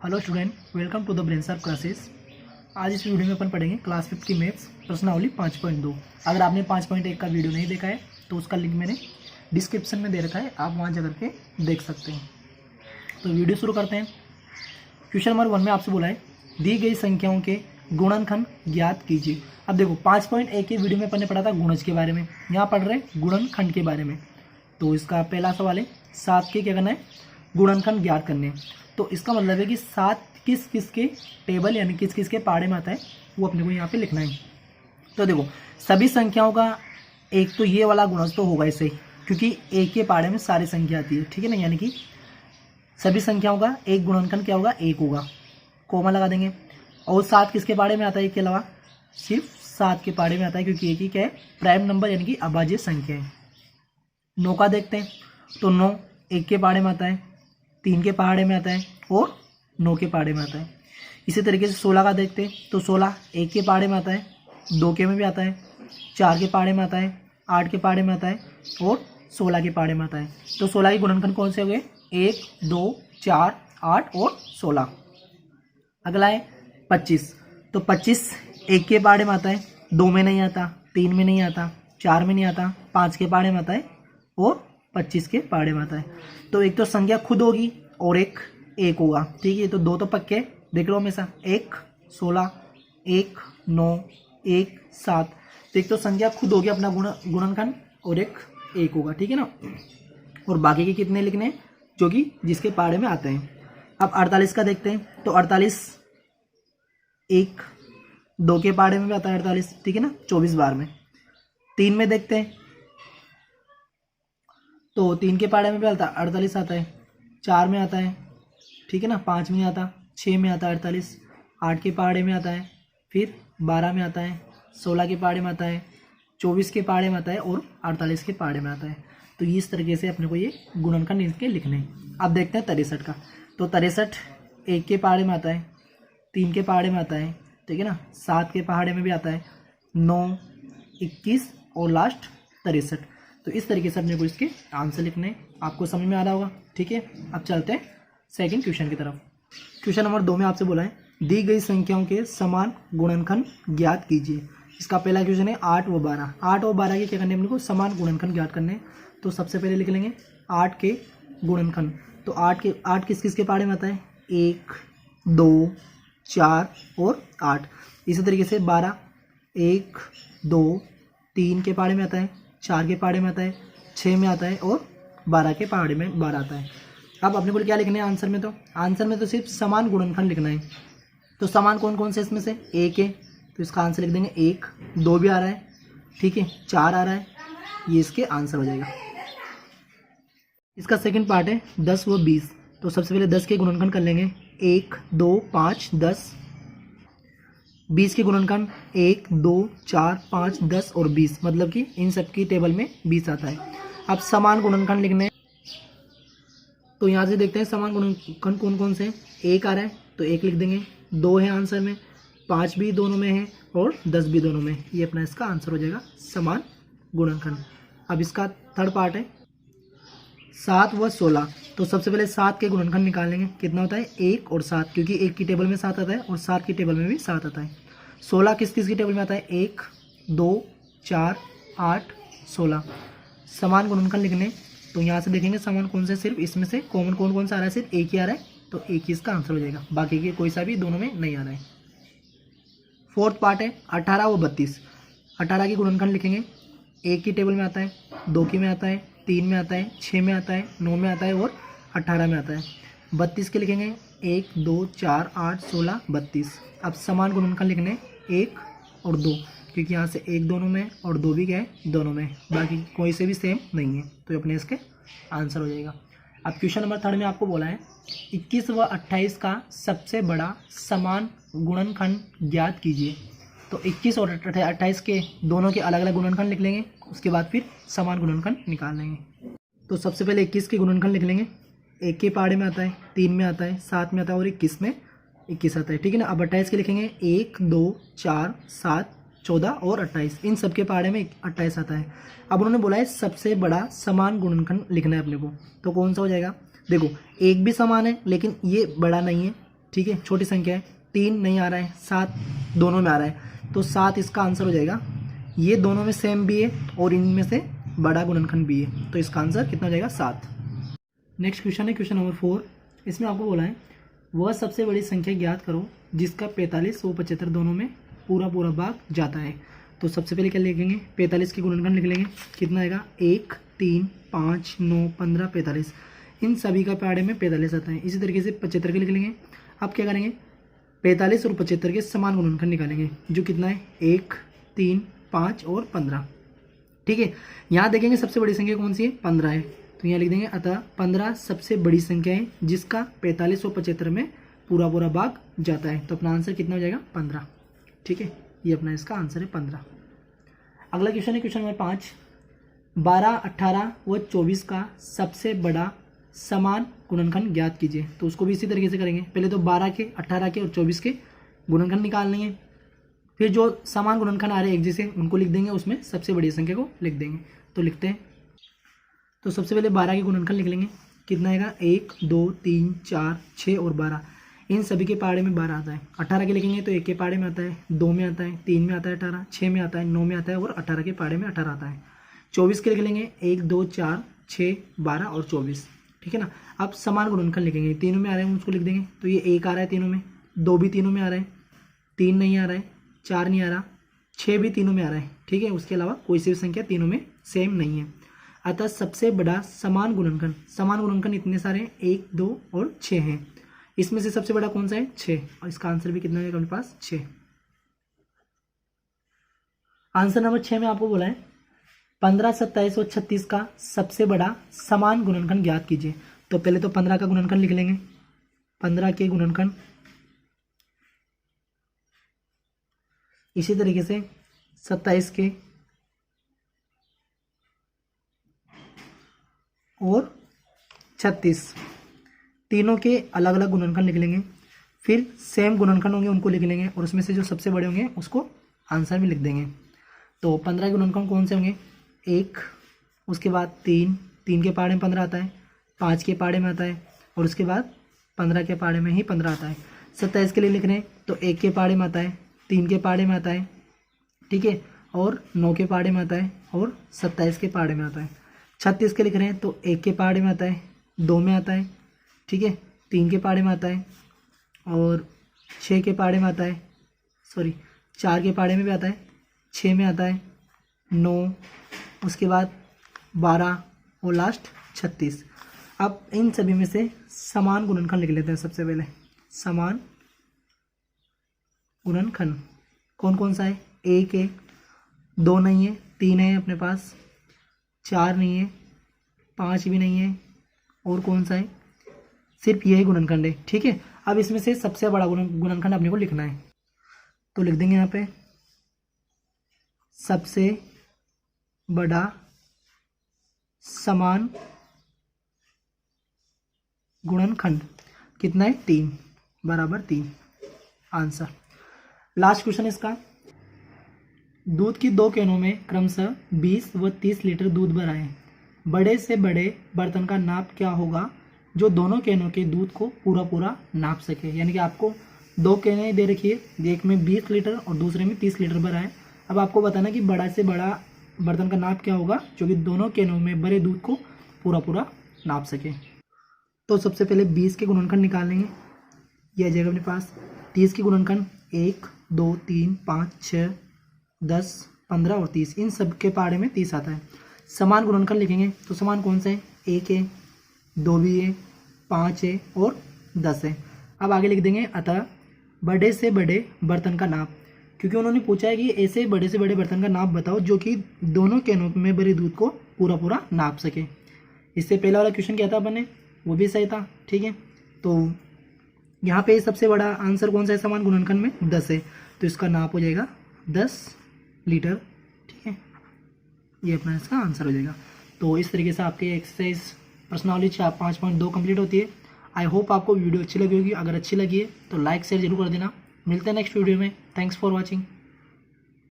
Hello student, welcome to the Brainsharp classes. आज इस video में अपन पढ़ेंगे क्लास 5 की मैथ्स प्रश्नावली 5.2। अगर आपने 5.1 का वीडियो नहीं देखा है तो उसका लिंक मैंने डिस्क्रिप्शन में दे रखा है, आप वहां जाकर के देख सकते हैं। तो वीडियो शुरू करते हैं। क्वेश्चन नंबर 1 में आपसे बोला है दी गई संख्याओं के गुणनखंड ज्ञात कीजिए। अब देखो 5.1 के वीडियो में अपन ने पढ़ा था गुणज के बारे में, यहाँ पढ़ रहे हैं गुणनखंड के बारे में। तो इसका पहला सवाल है 7 के क्या करना है, गुणनखंड ज्ञात करने हैं। तो इसका मतलब है कि 7 किस किस के टेबल यानी किस किस के पहाड़े में आता है वो अपने को यहाँ पे लिखना है। तो देखो सभी संख्याओं का एक तो ये वाला गुणज तो होगा इसे, क्योंकि एक के पहाड़े में सारी संख्या आती है, ठीक है ना। यानी कि सभी संख्याओं का एक गुणनखंड क्या होगा, एक होगा, कोमा लगा देंगे। और 7 किसके पहाड़े में आता है, इसके अलावा सिर्फ 7 के पहाड़े में आता है, क्योंकि एक ही क्या है, प्राइम नंबर यानी कि अभाज्य संख्या है। 9 का देखते हैं तो 9 एक के पहाड़े में आता है, 3 के पहाड़े में आता है और 9 के पहाड़े में आता है। इसी तरीके से 16 का देखते हैं तो 16 एक के पहाड़े में आता है, 2 के में भी आता है, 4 के पहाड़े में आता है, 8 के पहाड़े में आता है और 16 के पहाड़े में आता है। तो 16 के गुणनखंड कौन से हो गए, 1, 2, 4, 8 और 16। अगला है 25। तो 25 एक के पहाड़े में आता है, 2 में नहीं आता, 3 में नहीं आता, 4 में नहीं आता, 5 के पहाड़े में आता है और 25 के पहाड़े में आता है। तो एक तो संख्या खुद होगी और एक होगा, ठीक है। तो दो तो पक्के देख लो हमेशा, 1, 16, 1, 9, 1, 7। तो एक तो संख्या खुद होगी अपना गुणनखंड और एक होगा, ठीक है ना। और बाकी के कितने लिखने हैं, जो कि जिसके पहाड़े में आते हैं। अब 48 का देखते हैं तो 48 1, 2 के पहाड़े में भी आता है 48, ठीक है ना, 24 बार में। 3 में देखते हैं तो 3 के पहाड़े में भी आता 48 आता है, 4 में आता है, ठीक है ना, 5 में आता, 6 में आता है 48, 8 के पहाड़े में आता है, फिर 12 में आता है, 16 के पहाड़े में आता है, 24 के पहाड़े में आता है और 48 के पहाड़े में आता है। तो इस तरीके से अपने को ये गुणनखंड इनके लिखने हैं। अब देखते हैं 63 का। तो 63 एक के पहाड़े में आता है, 3 के पहाड़े में आता है, ठीक है ना, 7 के पहाड़े में भी आता है, 9, 21 और लास्ट 63। तो इस तरीके से अपने को इसके आंसर लिखने हैं। आपको समझ में आ रहा होगा, ठीक है। अब चलते हैं सेकंड क्वेश्चन की तरफ। क्वेश्चन नंबर 2 में आपसे बोला है दी गई संख्याओं के समान गुणनखंड ज्ञात कीजिए। इसका पहला क्वेश्चन है 8 व 12। 8 और 12 के क्या करने हैं, अपने को समान गुणनखंड ज्ञात करने हैं। तो सबसे पहले लिख लेंगे 8 के गुणनखंड। तो 8 किस किस के पहाड़े में आता है, 1, 2, 4 और 8। इसी तरीके से 12 1, 2, 3 के पहाड़े में आता है, 4 के पहाड़े में आता है, 6 में आता है और 12 के पहाड़े में 12 आता है। अब अपने को क्या लिखना है आंसर में, तो आंसर में तो सिर्फ समान गुणनखंड लिखना है। तो समान कौन कौन से इसमें से, 1 है, तो इसका आंसर लिख देंगे 1, 2 भी आ रहा है, ठीक है, 4 आ रहा है, ये इसके आंसर हो जाएगा। इसका सेकंड पार्ट है 10 व 20। तो सबसे पहले 10 के गुणनखंड कर लेंगे, 1, 2, 5, 10। 20 के गुणनखंड 1, 2, 4, 5, 10 और 20, मतलब कि इन सब की टेबल में 20 आता है। अब समान गुणनखंड लिखने हैं। तो यहाँ से देखते हैं समान गुणनखंड कौन कौन से हैं। 1 आ रहा है तो 1 लिख देंगे, 2 है आंसर में, 5 भी दोनों में है और 10 भी दोनों में। ये अपना इसका आंसर हो जाएगा समान गुणनखंड। अब इसका थर्ड पार्ट है 7 व 16। तो सबसे पहले 7 के गुणनखंड निकाल लेंगे, कितना होता है, 1 और 7, क्योंकि 1 की टेबल में 7 आता है और 7 की टेबल में भी 7 आता है। 16 किस किस की टेबल में आता है, 1, 2, 4, 8, 16। समान गुणनखंड लिखने, तो यहाँ से देखेंगे समान कौन से, सिर्फ इसमें से कॉमन कौन कौन सा आ रहा है, सिर्फ एक ही आ रहा है, तो एक ही इसका आंसर हो जाएगा, बाकी के कोई सा भी दोनों में नहीं आ रहा है। फोर्थ पार्ट है 18 व 32। 18 के गुणनखंड लिखेंगे, 1 की टेबल में आता है, 2 की में आता है, 3 में आता है, 6 में आता है, 9 में आता है और 18 में आता है। 32 के लिखेंगे 1, 2, 4, 8, 16, 32। अब समान गुणनखंड लिखने 1 और 2, क्योंकि यहाँ से 1 दोनों में और 2 भी क्या है, दोनों में, बाकी कोई से भी सेम नहीं है, तो अपने इसके आंसर हो जाएगा। अब क्वेश्चन नंबर 3 में आपको बोला है 21 व 28 का सबसे बड़ा समान गुणनखंड ज्ञात कीजिए। तो 21 और 28 के दोनों के अलग अलग गुणनखंड लिख लेंगे, उसके बाद फिर समान गुणनखंड निकाल लेंगे। तो सबसे पहले 21 के गुणनखंड लिख लेंगे, 1 के पहाड़े में आता है, 3 में आता है, 7 में आता है और 21 में 21 आता है, ठीक है ना। अब 28 के लिखेंगे 1, 2, 4, 7, 14 और 28, इन सब के पहाड़े में 28 आता है। अब उन्होंने बोला है सबसे बड़ा समान गुणनखंड लिखना है अपने को, तो कौन सा हो जाएगा, देखो 1 भी समान है लेकिन ये बड़ा नहीं है, ठीक है, छोटी संख्या है, 3 नहीं आ रहा है, 7 दोनों में आ रहा है, तो 7 इसका आंसर हो जाएगा। ये दोनों में सेम भी है और इनमें से बड़ा गुणनखंड भी है, तो इसका आंसर कितना हो जाएगा 7। नेक्स्ट क्वेश्चन है क्वेश्चन नंबर 4। इसमें आपको बोला है वह सबसे बड़ी संख्या ज्ञात करो जिसका 45 व 75 दोनों में पूरा भाग जाता है। तो सबसे पहले क्या लिखेंगे, 45 के गुणनखंड लिख लेंगे, कितना आएगा 1, 3, 5, 9, 15, 45, इन सभी का पहाड़े में 45 आता है। इसी तरीके से 75 के लिख लेंगे। अब क्या करेंगे, 45 और 75 के समान गुणनखंड निकालेंगे, जो कितना है 1, 3, 5 और 15। ठीक है, यहाँ देखेंगे सबसे बड़ी संख्या कौन सी है, 15 है, तो यहाँ लिख देंगे अतः 15 सबसे बड़ी संख्या है जिसका 45 और 75 में पूरा भाग जाता है। तो अपना आंसर कितना हो जाएगा 15। ठीक है, ये अपना इसका आंसर है 15। अगला क्वेश्चन है क्वेश्चन नंबर 5। 12, 18 व 24 का सबसे बड़ा समान गुणनखंड ज्ञात कीजिए। तो उसको भी इसी तरीके से करेंगे, पहले तो 12 के, 18 के और 24 के गुणनखंड निकाल लेंगे, फिर जो समान गुणनखंड आ रहे हैं एक जैसे उनको लिख देंगे, उसमें सबसे बड़ी संख्या को लिख देंगे। तो लिखते हैं, तो सबसे पहले 12 के गुणनखंड लिख लेंगे, कितना आएगा 1, 2, 3, 4, 6 और 12, इन सभी के पहाड़े में 12 आता है। 18 के लिखेंगे तो 1 के पहाड़े में आता है, 2 में आता है, 3 में आता है 18, 6 में आता है, 9 में आता है और 18 के पहाड़े में 18 आता है। 24 के लिख लेंगे 1, 2, 4, 6, 12 और 24। ठीक है ना। अब समान गुणनखंड लिखेंगे, तीनों में आ रहे हैं उसको लिख देंगे, तो ये 1 आ रहा है तीनों में, 2 भी तीनों में आ रहा है, 3 नहीं आ रहा है, 4 नहीं आ रहा, 6 भी तीनों में आ रहा है। ठीक है, उसके अलावा कोई सी भी संख्या तीनों में सेम नहीं है। अतः सबसे बड़ा समान गुणनखंड इतने सारे हैं, 1, 2 और 6 हैं। इसमें से सबसे बड़ा कौन सा है 6, और इसका आंसर भी कितना है अपने पास 6। आंसर नंबर 6 में आपको बोला है 15, 27 और 36 का सबसे बड़ा समान गुणनखंड ज्ञात कीजिए। तो पहले तो 15 का गुणनखंड लिख लेंगे, 15 के गुणनखंड, इसी तरीके से 27 के और 36, तीनों के अलग अलग गुणनखंड लिख लेंगे, फिर सेम गुणनखंड होंगे उनको लिख लेंगे और उसमें से जो सबसे बड़े होंगे उसको आंसर में लिख देंगे। तो 15 के गुणनखंड कौन से होंगे, 1, उसके बाद 3, 3 के पहाड़े में 15 आता है, 5 के पहाड़े में आता है और उसके बाद 15 के पहाड़े में ही 15 आता है। 27 के लिए लिख रहे हैं तो 1 के पहाड़े में आता है, 3 के पहाड़े में आता है, ठीक है, और 9 के पहाड़े में आता है और 27 के पहाड़े में आता है। 36 के लिख रहे हैं तो 1 के पहाड़े में आता है, 2 में आता है, ठीक है, 3 के पहाड़े में आता है और 6 के पहाड़े में आता है, 4 के पहाड़े में भी आता है, 6 में आता है, 9, उसके बाद 12 और लास्ट 36। अब इन सभी में से समान गुणनखंड लिख लेते हैं। सबसे पहले समान गुणनखंड कौन कौन सा है, 1 है, 2 नहीं है, 3 है अपने पास, 4 नहीं है, 5 भी नहीं है और कौन सा है, सिर्फ यही गुणनखंड है। ठीक है, अब इसमें से सबसे बड़ा गुणनखंड अपने को लिखना है, तो लिख देंगे यहाँ पे सबसे बड़ा समान गुणनखंड कितना है, 3 बराबर 3 आंसर। लास्ट क्वेश्चन इसका, दूध की 2 कैनों में क्रमशः 20 व 30 लीटर दूध भरा है। बड़े से बड़े बर्तन का नाप क्या होगा जो दोनों कैनों के दूध को पूरा नाप सके। यानी कि आपको 2 कैनें दे रखी है, एक में 20 लीटर और दूसरे में 30 लीटर भरा है। अब आपको बताना कि बड़ा से बड़ा बर्तन का नाप क्या होगा जो कि दोनों कैनों में भरे दूध को पूरा नाप सके। तो सबसे पहले 20 के गुणनखंड निकाल लेंगे, ये आ जाएगा अपने पास। 30 के गुणनखंड 1, 2, 3, 5, 6, 10, 15 और 30, इन सब के पहाड़े में 30 आता है। समान गुणनखंड लिखेंगे तो समान कौन सा है, 1 है, 2 भी है, 5 है और 10 है। अब आगे लिख देंगे अतः बड़े से बड़े बर्तन का नाप, क्योंकि उन्होंने पूछा है कि ऐसे बड़े से बड़े बर्तन का नाप बताओ जो कि दोनों कैनों में भरे दूध को पूरा नाप सके। इससे पहला वाला क्वेश्चन क्या था अपन ने, वो भी सही था। ठीक है, तो यहाँ पे सबसे बड़ा आंसर कौन सा है, समान गुणनखंड में 10 है, तो इसका नाप हो जाएगा 10 लीटर। ठीक है, ये अपना इसका आंसर हो जाएगा। तो इस तरीके से आपके एक्सरसाइज पर्सनॉलेज 5.2 कंप्लीट होती है। आई होप आपको वीडियो अच्छी लगी होगी। अगर अच्छी लगी है तो लाइक शेयर जरूर कर देना। मिलते हैं नेक्स्ट वीडियो में। Thanks for watching.